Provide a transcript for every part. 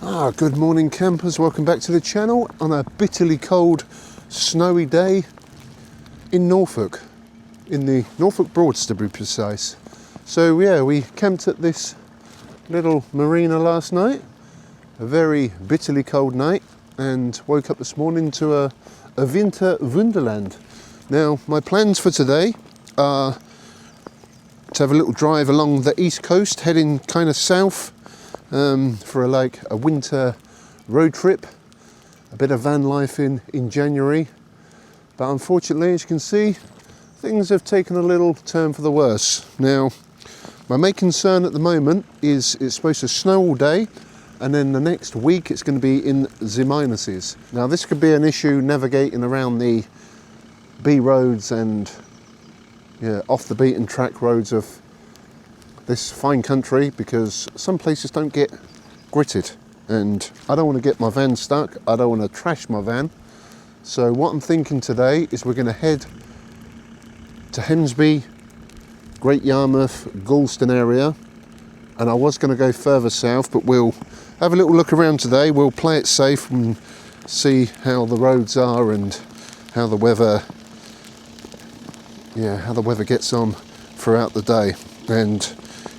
Good morning campers, welcome back to the channel on a bitterly cold, snowy day in Norfolk, in the Norfolk Broads to be precise. So yeah, we camped at this little marina last night, a very bitterly cold night, and woke up this morning to a winter wonderland. Now my plans for today are to have a little drive along the east coast, heading kind of south for a winter road trip, a bit of van life in January. But unfortunately, as you can see, things have taken a little turn for the worse. Now, my main concern at the moment is it's supposed to snow all day, and then the next week it's going to be in the minuses. Now, this could be an issue navigating around the B roads and off the beaten track roads of this fine country, because some places don't get gritted, and I don't want to get my van stuck. I don't want to trash my van. So what I'm thinking today is we're going to head to Hemsby, Great Yarmouth, Gorleston area, and I was going to go further south, but we'll have a little look around today. We'll play it safe and see how the roads are and how the weather gets on throughout the day, and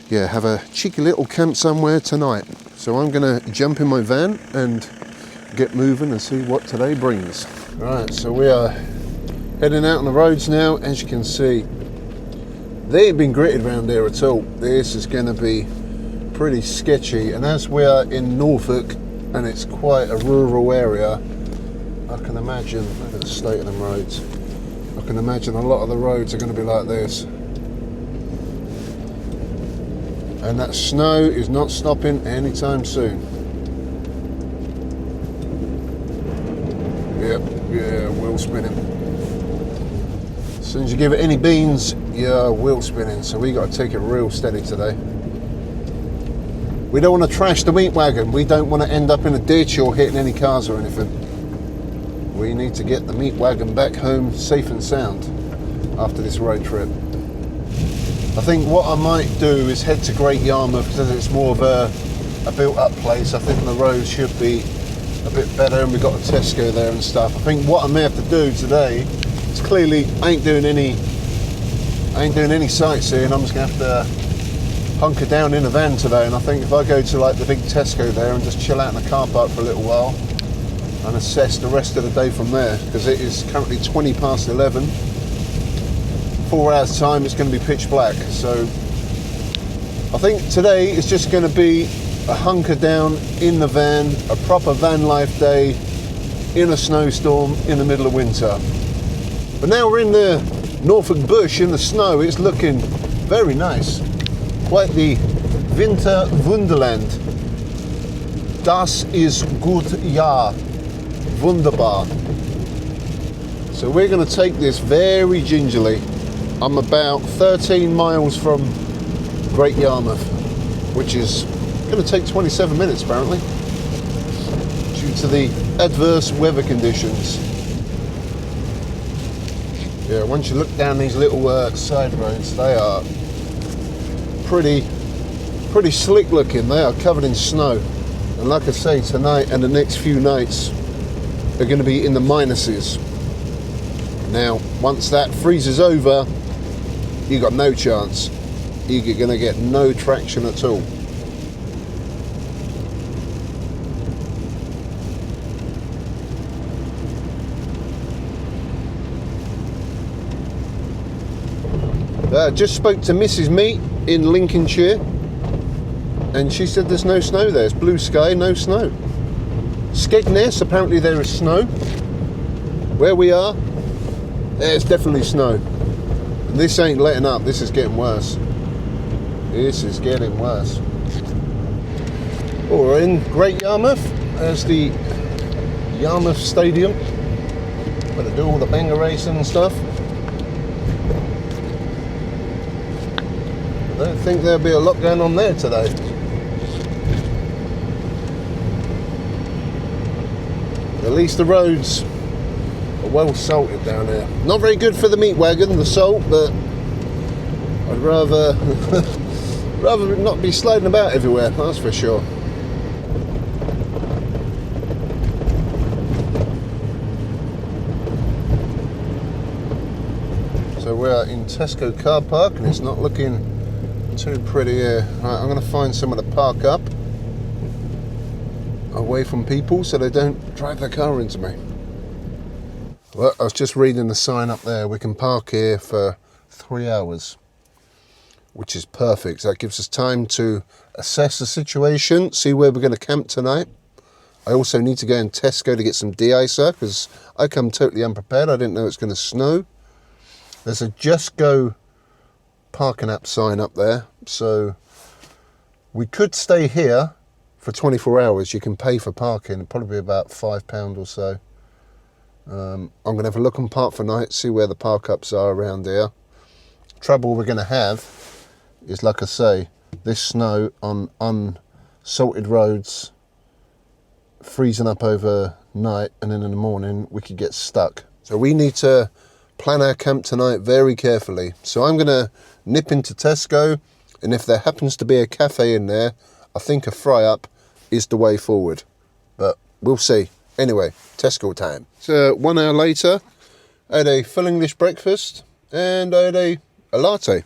have a cheeky little camp somewhere tonight. So I'm going to jump in my van and get moving and see what today brings. Right, so we are heading out on the roads now. As you can see, they ain't been gritted around there at all. This is going to be pretty sketchy, and as we are in Norfolk and it's quite a rural area, I can imagine, look at the state of them roads, I can imagine a lot of the roads are going to be like this. And that snow is not stopping anytime soon. Wheel spinning. As soon as you give it any beans, wheel spinning. So we got to take it real steady today. We don't want to trash the meat wagon. We don't want to end up in a ditch or hitting any cars or anything. We need to get the meat wagon back home safe and sound after this road trip. I think what I might do is head to Great Yarmouth, because it's more of a built-up place. I think the roads should be a bit better, and we've got a Tesco there and stuff. I think what I may have to do today is, clearly I ain't doing any sightseeing. I'm just gonna have to hunker down in a van today, and I think if I go to like the big Tesco there and just chill out in the car park for a little while and assess the rest of the day from there, because it is currently 20 past 11. 4 hours time it's going to be pitch black. So I think today is just going to be a hunker down in the van, a proper van life day in a snowstorm in the middle of winter. But now we're in the Norfolk bush in the snow. It's looking very nice, quite the winter wonderland. Das ist gut Jahr, wunderbar. So we're going to take this very gingerly. I'm about 13 miles from Great Yarmouth, which is going to take 27 minutes apparently, due to the adverse weather conditions. Yeah, once you look down these little side roads, they are pretty slick looking. They are covered in snow, and like I say, tonight and the next few nights are going to be in the minuses. Now, once that freezes over, you got no chance. You're going to get no traction at all. Just spoke to Mrs. Meat in Lincolnshire, and she said there's no snow there. It's blue sky, no snow. Skegness, apparently there is snow. Where we are, there's definitely snow. This ain't letting up. This is getting worse. This is getting worse. We're in Great Yarmouth. There's the Yarmouth Stadium, where they do all the banger racing and stuff. I don't think there'll be a lot going on there today. At least the roads are well salted down here. Not very good for the meat wagon, the salt, but I'd rather rather not be sliding about everywhere, that's for sure. we're in Tesco car park and it's not looking too pretty here. Right, I'm going to find somewhere to park up away from people so they don't drive their car into me. Well, I was just reading the sign up there. We can park here for 3 hours, which is perfect. So that gives us time to assess the situation, see where we're going to camp tonight. I also need to go in Tesco to get some de-icer because I come totally unprepared. I didn't know it's going to snow. There's a Just Go parking app sign up there. So we could stay here for 24 hours. You can pay for parking. It'll probably be about £5 or so. I'm going to have a look on Park for Night, see where the park-ups are around here. Trouble we're going to have is, like I say, this snow on unsalted roads, freezing up overnight, and then in the morning we could get stuck. So we need to plan our camp tonight very carefully. So I'm going to nip into Tesco, and if there happens to be a cafe in there, I think a fry-up is the way forward. But we'll see. Anyway, Tesco time. So 1 hour later, I had a full English breakfast and I had a latte.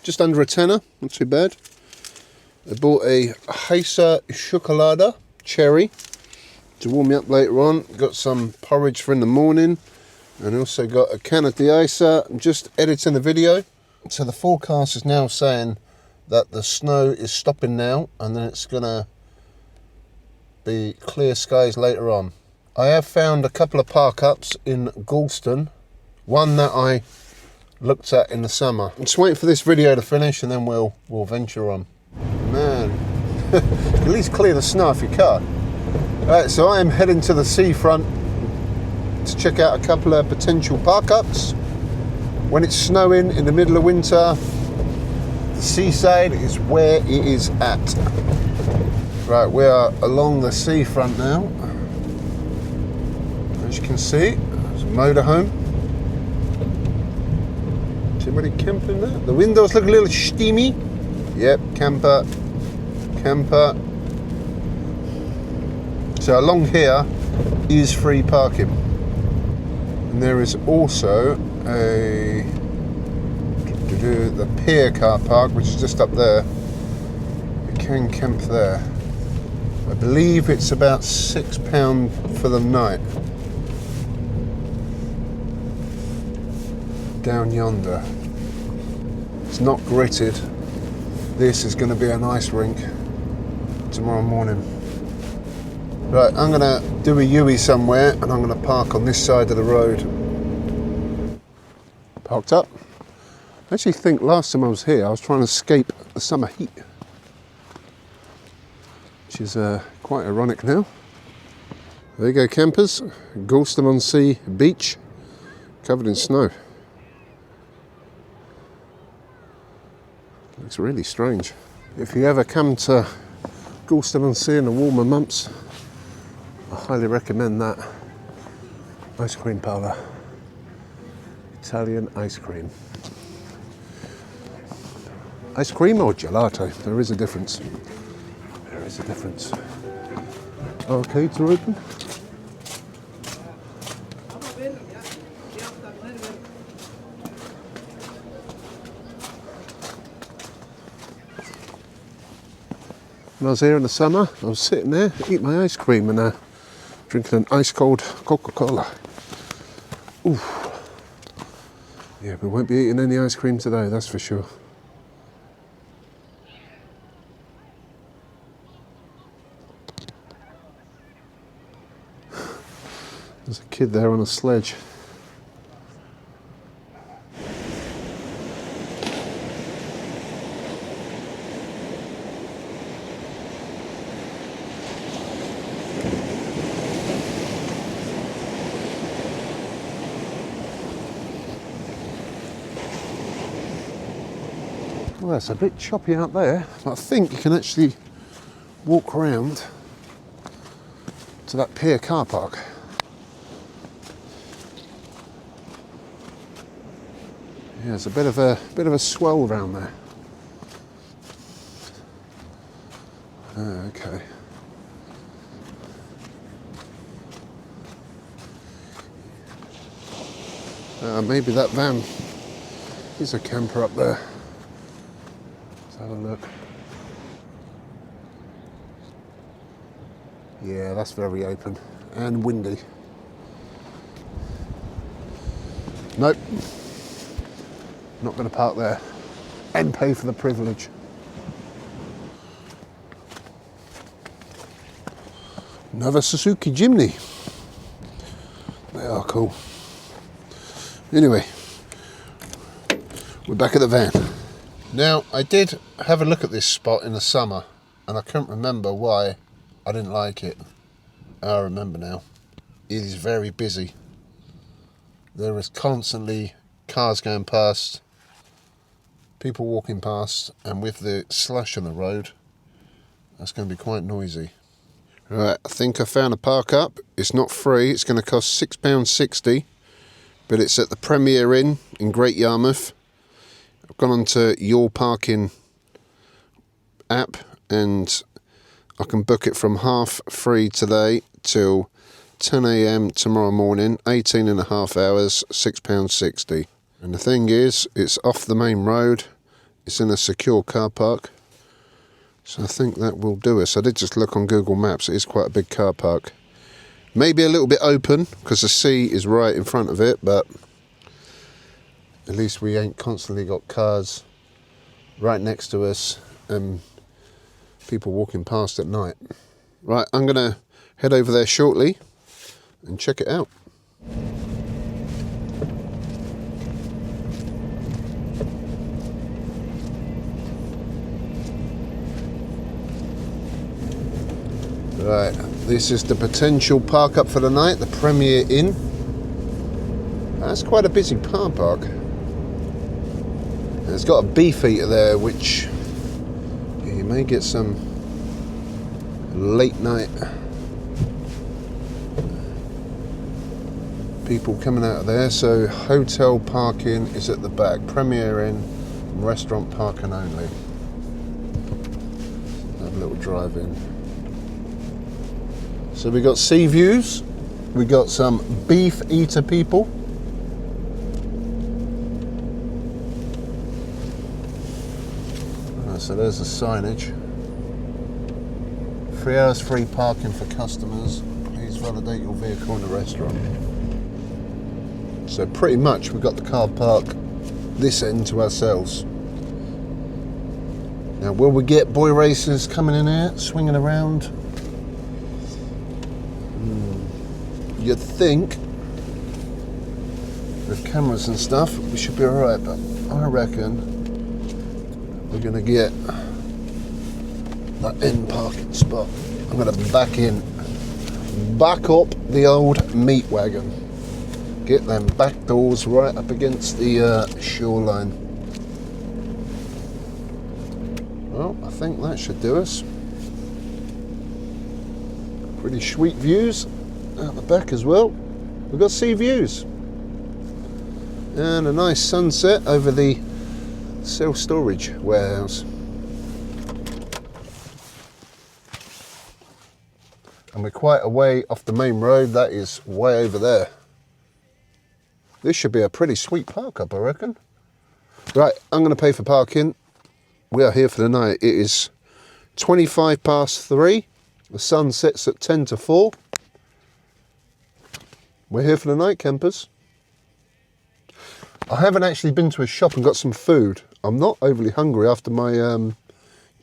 Just under a tenner, not too bad. I bought a heißer Schokolade cherry to warm me up later on. Got some porridge for in the morning and also got a can of de-icer. I'm just editing the video. So the forecast is now saying that the snow is stopping now and then it's gonna be clear skies later on. I have found a couple of park-ups in Gorleston, one that I looked at in the summer. I'm just waiting for this video to finish and then we'll venture on. Man, at least clear the snow off your car. Right, so I am heading to the seafront to check out a couple of potential park-ups. When it's snowing in the middle of winter, the seaside is where it is at. Right, we are along the seafront now. As you can see, there's a motorhome. Is anybody camping there? The windows look a little steamy. Yep, camper. So along here is free parking. And there is also the pier car park, which is just up there. You can camp there. I believe it's about £6 for the night. Down yonder. It's not gritted. This is going to be an ice rink tomorrow morning. Right, I'm going to do a U-ey somewhere and I'm going to park on this side of the road. Parked up. I actually think last time I was here I was trying to escape the summer heat, which is quite ironic now. There you go, campers. Gorleston-on-Sea beach covered in snow. Looks really strange. If you ever come to Gorleston-on-Sea in the warmer months, I highly recommend that ice cream parlour. Italian ice cream. Ice cream or gelato? There is a difference. There is a difference. Arcades are open. When I was here in the summer, I was sitting there, eating my ice cream and drinking an ice cold Coca-Cola. Ooh. Yeah, we won't be eating any ice cream today, that's for sure. There's a kid there on a sledge. Well, it's a bit choppy out there, but I think you can actually walk around to that pier car park. Yeah, there's a bit of a swell around there. Okay. Maybe that van Here's a camper up there. Let's have a look. Yeah, that's very open and windy. Nope. Not going to park there and pay for the privilege. Another Suzuki Jimny. They are cool. Anyway, we're back at the van. Now, I did have a look at this spot in the summer and I couldn't remember why I didn't like it. I remember now. It is very busy. There is constantly cars going past, people walking past, and with the slush on the road, that's going to be quite noisy. Right, I think I found a park up. It's not free, it's going to cost £6.60, but it's at the Premier Inn in Great Yarmouth. I've gone onto Your Parking app and I can book it from 3:30 today till 10 AM tomorrow morning, 18.5 hours, £6.60. And the thing is, it's off the main road, it's in a secure car park, so I think that will do us. I did just look on Google Maps, it is quite a big car park. Maybe a little bit open, because the sea is right in front of it, but at least we ain't constantly got cars right next to us and people walking past at night. Right, I'm going to head over there shortly and check it out. Right, this is the potential park up for the night, the Premier Inn. That's quite a busy car park. And it's got a beefeater there, which you may get some late night people coming out of there. So hotel parking is at the back, Premier Inn, restaurant parking only. Have a little drive in. So we got sea views, we got some beef eater people. So there's the signage. 3 hours free parking for customers. Please validate your vehicle in the restaurant. So pretty much we've got the car park this end to ourselves. Now will we get boy racers coming in here, swinging around? You'd think with cameras and stuff we should be alright, but I reckon we're going to get that end parking spot. I'm going to back up the old meat wagon, get them back doors right up against the shoreline. Well, I think that should do us. Pretty sweet views out the back as well. We've got sea views and a nice sunset over the self-storage warehouse. And we're quite a way off the main road, that is way over there. This should be a pretty sweet park up, I reckon. Right, I'm going to pay for parking. We are here for the night. It is 3:25. The sun sets at 10 to 4. We're here for the night, campers. I haven't actually been to a shop and got some food. I'm not overly hungry after my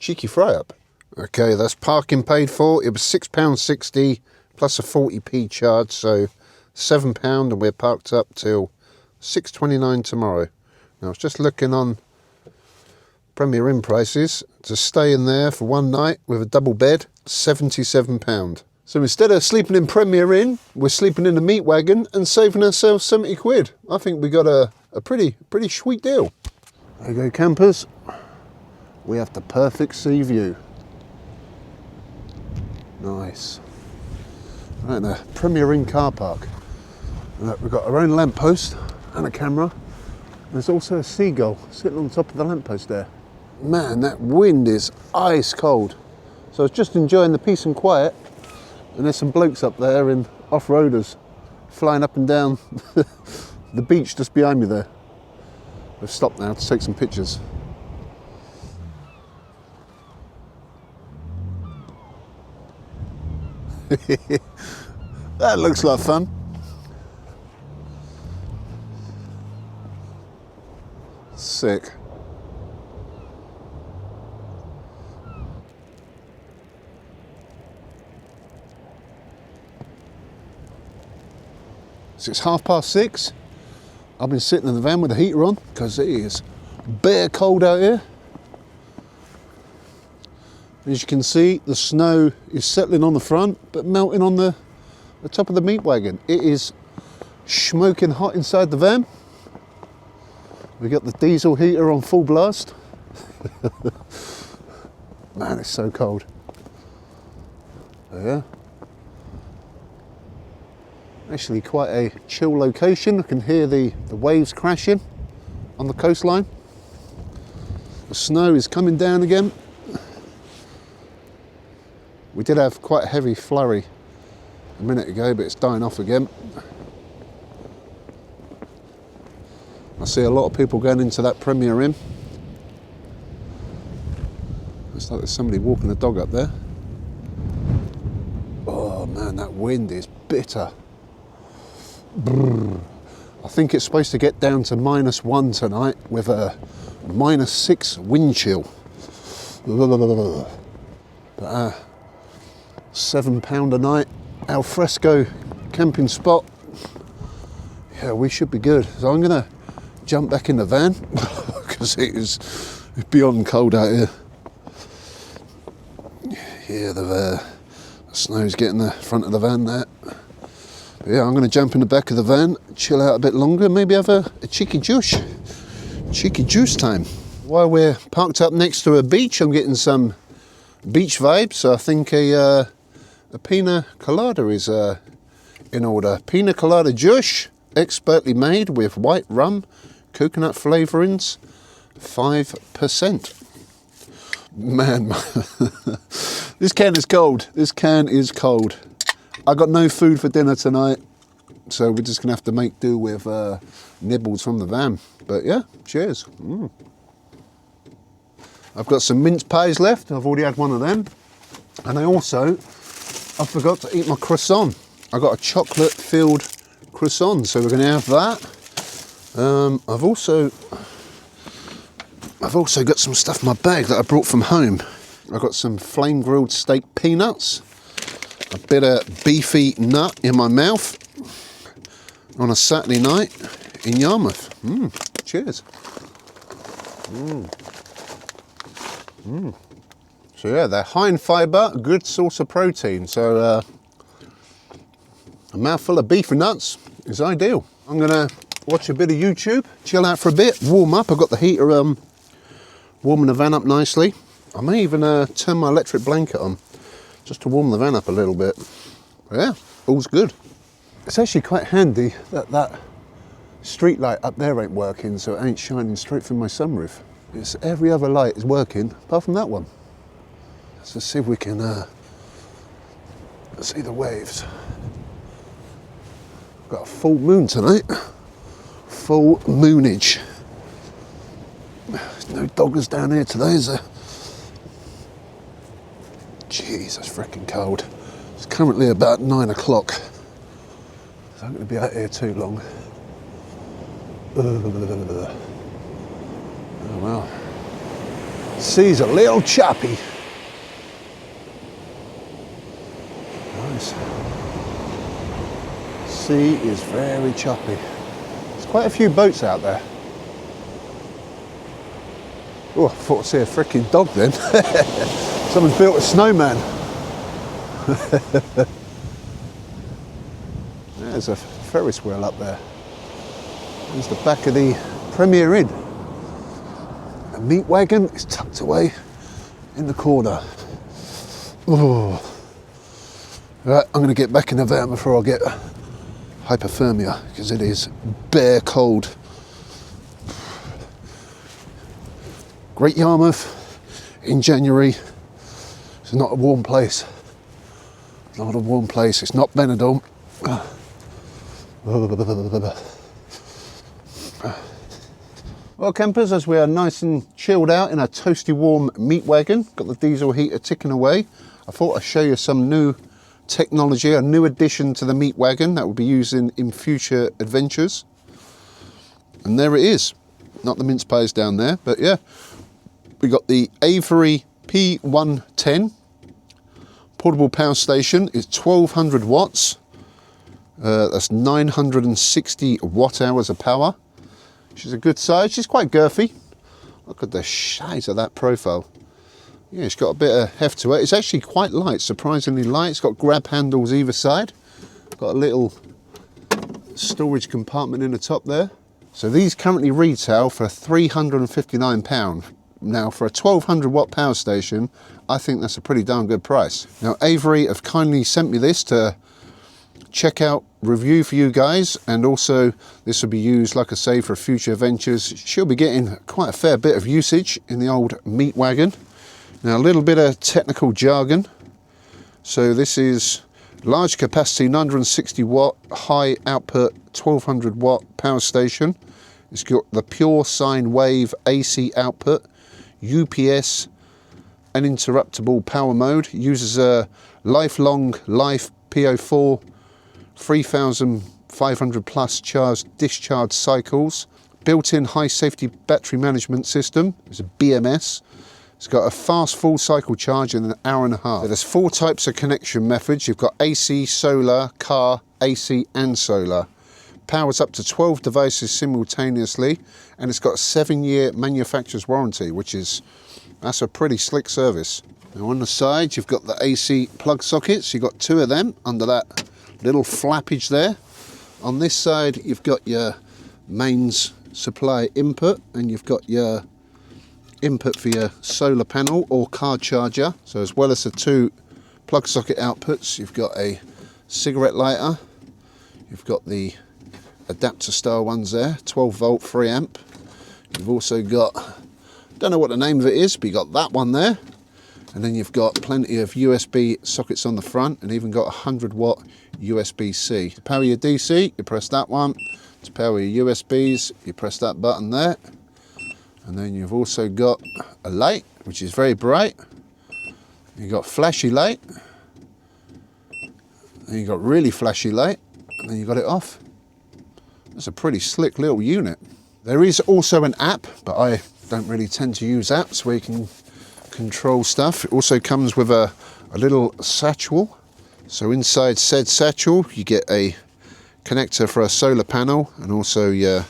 cheeky fry-up. Okay, that's parking paid for. It was £6.60 plus a 40p charge, so £7, and we're parked up till 6:29 tomorrow. Now, I was just looking on Premier Inn prices. To stay in there for one night with a double bed, £77. So instead of sleeping in Premier Inn, we're sleeping in the meat wagon and saving ourselves 70 quid. I think we got a pretty sweet deal. There you go, campers. We have the perfect sea view. Nice. Right, the Premier Inn car park. Look, we've got our own lamppost and a camera. There's also a seagull sitting on top of the lamppost there. Man, that wind is ice cold. So I was just enjoying the peace and quiet, and there's some blokes up there in off-roaders flying up and down the beach just behind me there. We've stopped now to take some pictures. That looks like fun. Sick. So it's 6:30. I've been sitting in the van with the heater on because it is bare cold out here. As you can see, the snow is settling on the front but melting on the top of the meat wagon. It is smoking hot inside the van. We got the diesel heater on full blast. Man, it's so cold. Yeah. Actually quite a chill location. I can hear the waves crashing on the coastline. The snow is coming down again. We did have quite a heavy flurry a minute ago, but it's dying off again. I see a lot of people going into that Premier Inn. Looks like there's somebody walking a dog up there. Oh man, that wind is bitter. Brrr. I think it's supposed to get down to -1 tonight with a -6 wind chill. But £7 a night al fresco camping spot. Yeah, we should be good. So I'm gonna jump back in the van because it's beyond cold out here. Yeah, the snow's getting the front of the van there. But yeah, I'm gonna jump in the back of the van, chill out a bit longer, maybe have a cheeky juice. Cheeky juice time. While we're parked up next to a beach, I'm getting some beach vibes. So I think a pina colada is in order. Pina colada juice, expertly made with white rum, coconut flavourings, 5%. Man, this can is cold. This can is cold. I got no food for dinner tonight, so we're just gonna have to make do with nibbles from the van. But yeah, cheers. I've got some mince pies left. I've already had one of them. And I forgot to eat my croissant. I got a chocolate filled croissant, so we're gonna have that. I've also got some stuff in my bag that I brought from home. I've got some flame grilled steak peanuts, a bit of beefy nut in my mouth on a Saturday night in Yarmouth. Cheers. So yeah, they're high in fibre, good source of protein. So a mouthful of beef and nuts is ideal. I'm gonna watch a bit of YouTube, chill out for a bit, warm up. I've got the heater warming the van up nicely. I may even turn my electric blanket on just to warm the van up a little bit. But yeah, all's good. It's actually quite handy that that street light up there ain't working, so it ain't shining straight through my sunroof. It's every other light is working apart from that one. Let's just see if we can see the waves. Got a full moon tonight. Full moonage. There's no doggers down here today, is there? Jeez, that's freaking cold. It's currently about 9 o'clock. So I'm going to be out here too long. Oh well. Sea's a little choppy. Nice. Sea is very choppy. There's quite a few boats out there. Oh, I thought I'd see a freaking dog then. Someone's built a snowman. There's a Ferris wheel up there. There's the back of the Premier Inn. The meat wagon is tucked away in the corner. Oh. Right, I'm going to get back in the van before I get hypothermia, because it is bare cold. Great Yarmouth in January. It's not a warm place. Not a warm place. It's not Benidorm. Well, campers, as we are nice and chilled out in a toasty warm meat wagon, got the diesel heater ticking away, I thought I'd show you some new technology, a new addition to the meat wagon that we'll be using in future adventures. And there it is. Not the mince pies down there, but yeah. We got the Avery P110 portable power station. It's 1200 watts. That's 960 watt hours of power. She's a good size. She's quite girthy. Look at the size of that profile. Yeah, it's got a bit of heft to it. It's actually quite light, surprisingly light. It's got grab handles either side. Got a little storage compartment in the top there. So these currently retail for £359. Now for a 1200 watt power station, I think that's a pretty darn good price. Now Avery have kindly sent me this to check out, review for you guys, and also this will be used, like I say, for future adventures. She'll be getting quite a fair bit of usage in the old meat wagon. Now a little bit of technical jargon. So this is large capacity 960 watt high output 1200 watt power station. It's got the pure sine wave AC output, UPS uninterruptible power mode, uses a lifelong life PO4 3,500 plus discharge cycles, built-in high safety battery management system. It's a BMS. It's got a fast full cycle charge in an hour and a half. So there's 4 types of connection methods. You've got AC, solar, car, AC and solar. Powers up to 12 devices simultaneously, and it's got a 7-year manufacturer's warranty, that's a pretty slick service. Now on the side, you've got the AC plug sockets. You've got 2 of them under that little flappage there. On this side, you've got your mains supply input, and you've got your input for your solar panel or car charger. So as well as the 2 plug socket outputs, you've got a cigarette lighter, you've got the adapter style ones there, 12 volt 3 amp. You've also got, don't know what the name of it is, but you've got that one there, and then you've got plenty of USB sockets on the front, and even got a 100 watt USB-C. To power your DC, you press that one. To power your USBs, you press that button there. And then you've also got a light, which is very bright. You've got flashy light. And you've got really flashy light. And then you've got it off. That's a pretty slick little unit. There is also an app, but I don't really tend to use apps where you can control stuff. It also comes with a little satchel. So inside said satchel, you get a connector for a solar panel, and also your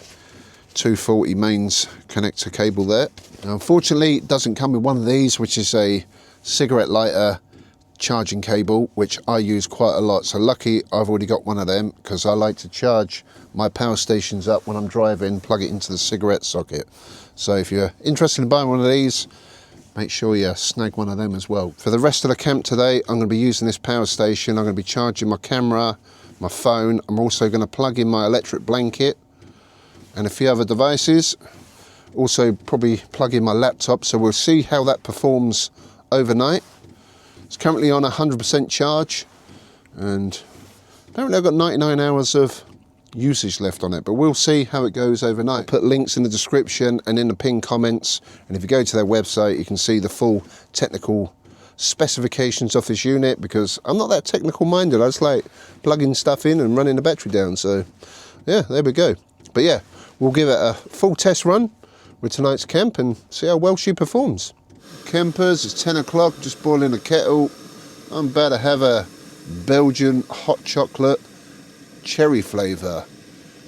240 mains connector cable there. Now, unfortunately, it doesn't come with one of these, which is a cigarette lighter charging cable, which I use quite a lot. So lucky I've already got one of them, because I like to charge my power stations up when I'm driving, plug it into the cigarette socket. So if you're interested in buying one of these, make sure you snag one of them as well. For the rest of the camp today, I'm going to be using this power station. I'm going to be charging my camera, my phone. I'm also going to plug in my electric blanket and a few other devices. Also probably plug in my laptop, so we'll see how that performs overnight. It's currently on 100% charge, and apparently I've got 99 hours of usage left on it, but we'll see how it goes overnight. I'll put links in the description and in the pinned comments, and if you go to their website, you can see the full technical specifications of this unit, because I'm not that technical minded. I just like plugging stuff in and running the battery down. So yeah, there we go. But yeah, we'll give it a full test run with tonight's camp and see how well she performs. Campers, it's 10 o'clock, just boiling a kettle. I'm about to have a Belgian hot chocolate cherry flavour,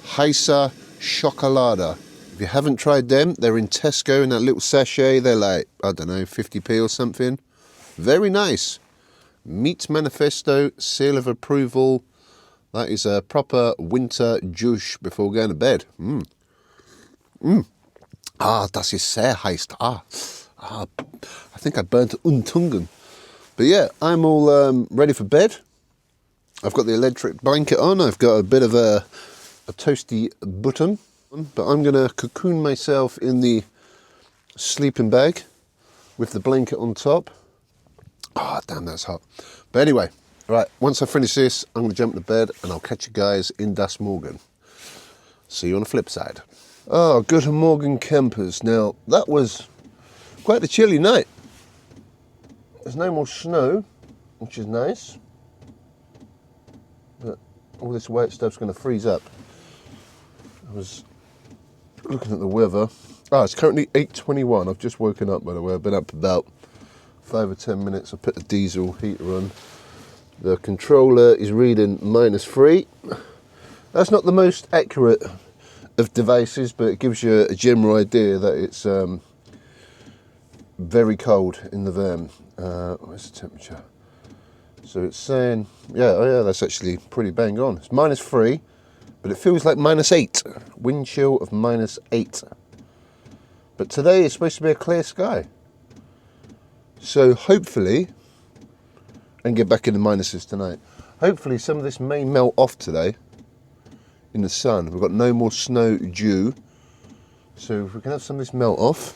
Heisa Chocolada. If you haven't tried them, they're in Tesco in that little sachet. They're like, I don't know, 50p or something. Very nice. Meat Manifesto, seal of approval. That is a proper winter juice before going to bed. Das ist sehr heiß. I think I burnt Untungen. But yeah, I'm all ready for bed. I've got the electric blanket on. I've got a bit of a toasty button. But I'm going to cocoon myself in the sleeping bag with the blanket on top. Oh, damn, that's hot. But anyway, right, once I finish this, I'm going to jump to bed and I'll catch you guys in Das Morgen. See you on the flip side. Oh, Guten Morgen campers. Now, that was quite a chilly night. There's no more snow, which is nice. But all this wet stuff's going to freeze up. I was looking at the weather. It's currently 8:21. I've just woken up, by the way. I've been up about 5 or 10 minutes. I put the diesel heater on. The controller is reading -3. That's not the most accurate of devices, but it gives you a general idea that it's very cold in the van. Where's the temperature? So it's saying, yeah, that's actually pretty bang on. It's -3, but it feels like -8. Wind chill of -8. But today is supposed to be a clear sky. So hopefully, and get back in the minuses tonight. Hopefully some of this may melt off today in the sun. We've got no more snow due. So if we can have some of this melt off,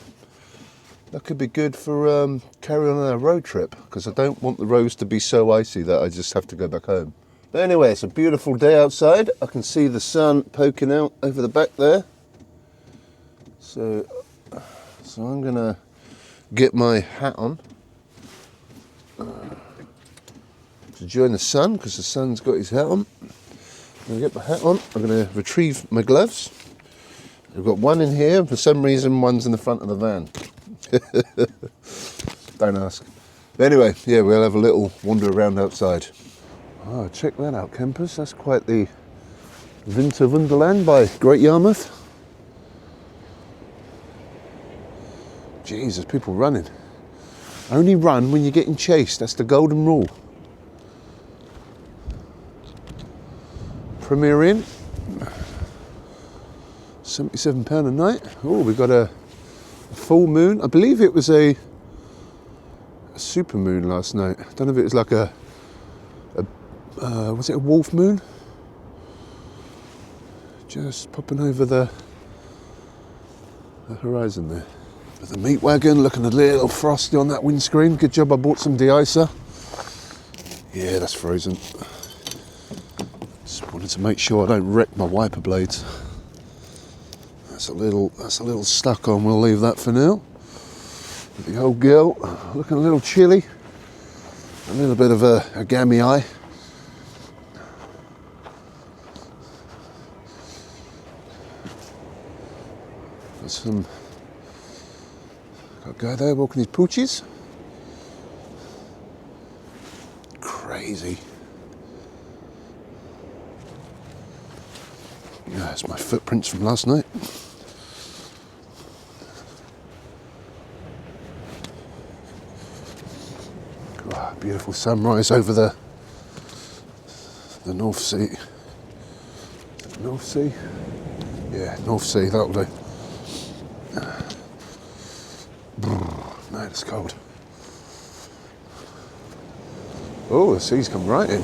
that could be good for carrying on our road trip, because I don't want the roads to be so icy that I just have to go back home. But anyway, it's a beautiful day outside. I can see the sun poking out over the back there. So I'm gonna get my hat on to join the sun, because the sun's got his hat on. I'm gonna get my hat on. I'm gonna retrieve my gloves. I've got one in here. For some reason, one's in the front of the van. Don't ask. But anyway, yeah, we'll have a little wander around outside. Oh, check that out, campers. That's quite the Winter Wonderland by Great Yarmouth. Jesus, people running. Only run when you're getting chased. That's the golden rule. Premier Inn, £77 a night. Oh, we've got a full moon. I believe it was a super moon last night. I don't know if it was like was it a wolf moon? Just popping over the horizon there. With the meat wagon looking a little frosty on that windscreen. Good job I bought some de-icer. Yeah, that's frozen. Just wanted to make sure I don't wreck my wiper blades. That's a little stuck on. We'll leave that for now. But the old girl looking a little chilly. A little bit of a gammy eye. Got a guy there walking his poochies. Crazy. Yeah, that's my footprints from last night. Oh, beautiful sunrise over the North Sea. North Sea? Yeah, North Sea, that'll do. Man, it's cold. Oh, the sea's come right in.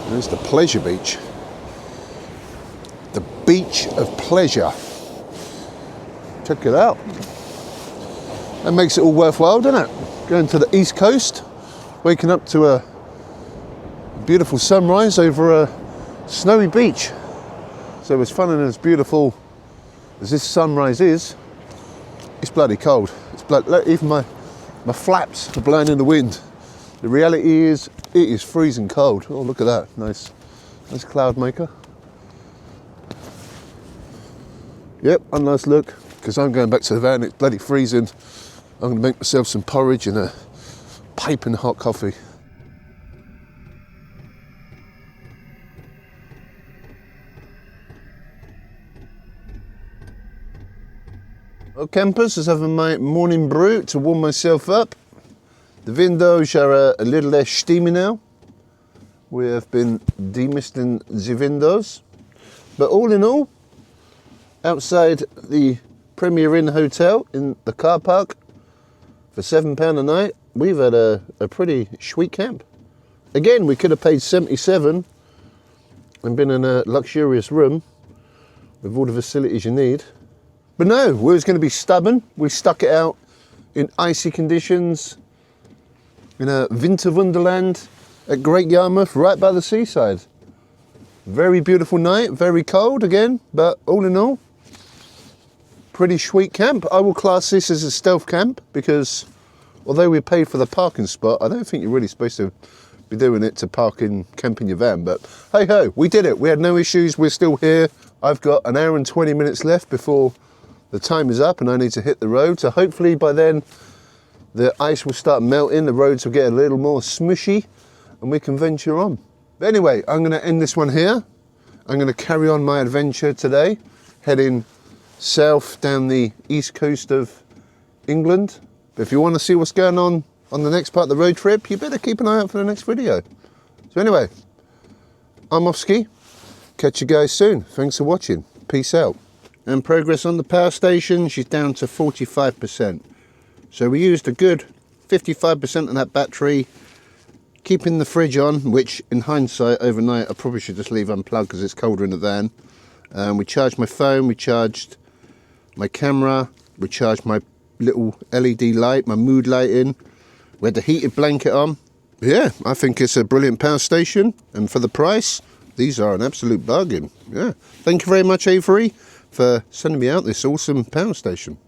There's the pleasure beach. The beach of pleasure. Check it out. That makes it all worthwhile, doesn't it? Going to the east coast, waking up to a beautiful sunrise over a snowy beach. So as fun and as beautiful as this sunrise is, it's bloody cold. It's even my flaps are blowing in the wind. The reality is, it is freezing cold. Oh, look at that. Nice cloud maker. Yep, a nice look, because I'm going back to the van. It's bloody freezing. I'm going to make myself some porridge and a piping hot coffee. Well, campers, just having my morning brew to warm myself up. The windows are a little less steamy now. We have been demisting the windows. But all in all, outside the Premier Inn Hotel in the car park for £7 a night, we've had a pretty sweet camp. Again, we could have paid 77 and been in a luxurious room with all the facilities you need. But no, we was going to be stubborn. We stuck it out in icy conditions in a winter wonderland at Great Yarmouth, right by the seaside. Very beautiful night, very cold again, but all in all, pretty sweet camp. I will class this as a stealth camp because although we paid for the parking spot, I don't think you're really supposed to be doing it to camp in your van, but hey ho, we did it. We had no issues, we're still here. I've got an hour and 20 minutes left before the time is up and I need to hit the road. So hopefully by then the ice will start melting, the roads will get a little more smushy and we can venture on. But anyway, I'm going to end this one here. I'm going to carry on my adventure today, heading south down the east coast of England. But if you want to see what's going on the next part of the road trip, you better keep an eye out for the next video. So anyway, I'm off ski. Catch you guys soon. Thanks for watching. Peace out. And progress on the power station, she's down to 45%. So we used a good 55% of that battery, keeping the fridge on, which in hindsight overnight I probably should just leave unplugged because it's colder in the van. We charged my phone, we charged my camera, we charged my little LED light, my mood lighting. We had the heated blanket on. Yeah, I think it's a brilliant power station, and for the price, these are an absolute bargain. Yeah, thank you very much, Avery, for sending me out this awesome power station.